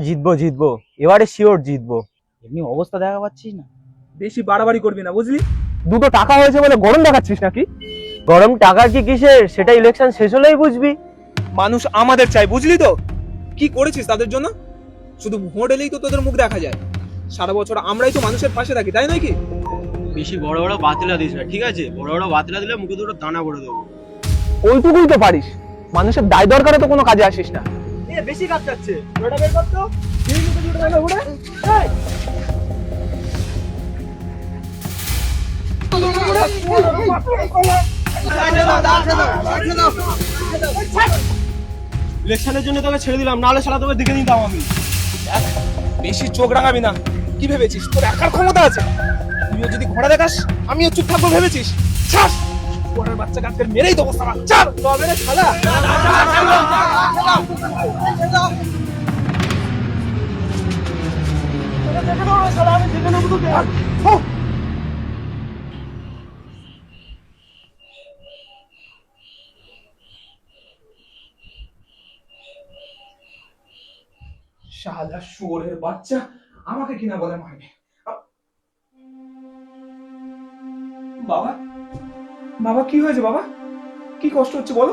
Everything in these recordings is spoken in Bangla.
জিতবো জিতবো, এবারে শিওর জিতবো। এমনি অবস্থা দেখা পাচ্ছিস না? বেশি বাড়াবাড়ি করবি না, বুঝলি? দুটো টাকা হয়েছে বলে গরম দেখাচ্ছিস নাকি? গরম টাকা কি কিসের, সেটা ইলেকশন শেষ হলেই বুঝবি। মানুষ আমাদের চাই, বুঝলি তো? কি করেছিস তাদের জন্য? শুধু ভোট এলেই তো তোদের মুখ দেখা যায়। সারা বছর আমরাই তো মানুষের পাশে থাকি, তাই নয় কি? বেশি বড় বড় বাতিলা দিস না, ঠিক আছে? বড় বড় বাতিলা দিলে মুখে দুটো দানা করে দেবো। ওইটুকুই তো পারিস, মানুষের দায় দরকারে তো কোনো কাজে আসিস না। বেশি কাজ যাচ্ছে, ওটা বের কর তো। এই মুখে দুটো দানা ঘুরে। এই! ইলেকশনের জন্য তোকে ছেড়ে দিলাম, নাহলে শালা তোকে দেখে নিতাম আমি। বেশি চোখ রাঙাবি না। কি ভেবেছিস তোর একার ক্ষমতা আছে? তুইও যদি ঘোড়া দেখাস আমিও চুপ থাকবো ভেবেছিস? ছাস! ঘোড়ার বাচ্চা গাছকে মেরেই দেবো সারা। চার তবে রে শালা। শালা শুয়োরের বাচ্চা আমাকে কিনা বলে মারবে। বাবা, বাবা কি হয়েছে? বাবা কি কষ্ট হচ্ছে বলো,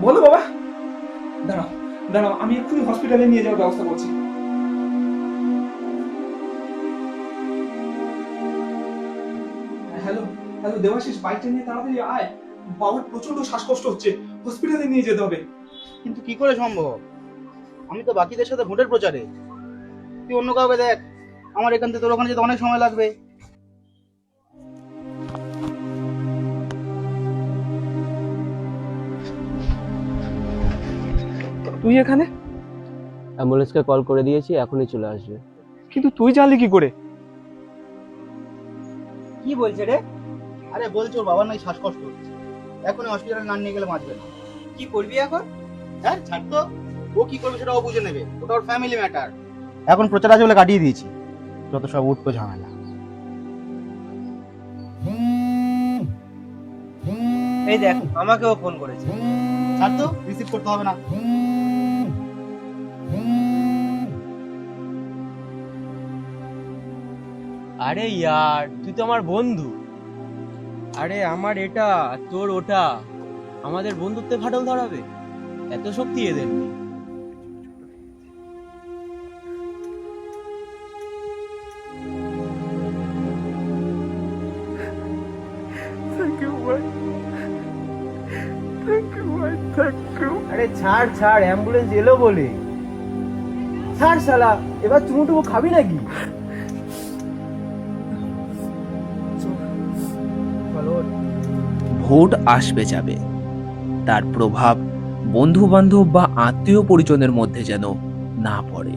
বলো বাবা। দাঁড়াও দাঁড়াও, আমি এক্ষুনি হসপিটালে নিয়ে যাওয়ার ব্যবস্থা করছি। হ্যালো হ্যালো দেবাশিস, বাইকটা নিয়ে তাড়াতাড়ি আয়। বাবার প্রচন্ড শ্বাসকষ্ট হচ্ছে, হসপিটালে নিয়ে যেতে হবে। কিন্তু কি করে সম্ভব? আমি তো বাকিদের সাথে ভোটের প্রচারে। তুই অন্য কাউকে দেখ, আমার এখান থেকে তোর ওখানে যেতে অনেক সময় লাগবে। তুই এখানে? অ্যাম্বুলেন্সকে কল করে দিয়েছি, এখনই চলে আসবে। কিন্তু তুই জানলি কি করে? কি বলছে রে? আরে বলছে ওর বাবার নাই শ্বাসকষ্ট হচ্ছে, এখনই হসপিটালে না নিয়ে গেলে বাঁচবে না। কি করবি এখন? হ্যাঁ ছাড় তো, ও কি করবে সেটা ও বুঝে নেবে, ওটা ওর ফ্যামিলি ম্যাটার। এখন প্রচার আছে বলে কাটিয়ে দিয়েছি, যত সব উঠকো ঝামেলা। এই দেখ, আমাকেও ফোন করেছে। ছাড় তো, রিসিভ করতে হবে না। আরে ইয়ার, তুই তো আমার বন্ধু। আরে আমার এটা, তোর ওটা, আমাদের বন্ধুত্বে ফাটল ধরাবে? এত শক্তি এদের নেই। আরে ছাড় ছাড়, অ্যাম্বুলেন্স এলো বলে ছাড় শালা। এবার চুমুটুমু খাবি নাকি? ভোট আসবে যাবে, তার প্রভাব বন্ধু বান্ধব বা আত্মীয় পরিজনের মধ্যে যেন না পড়ে।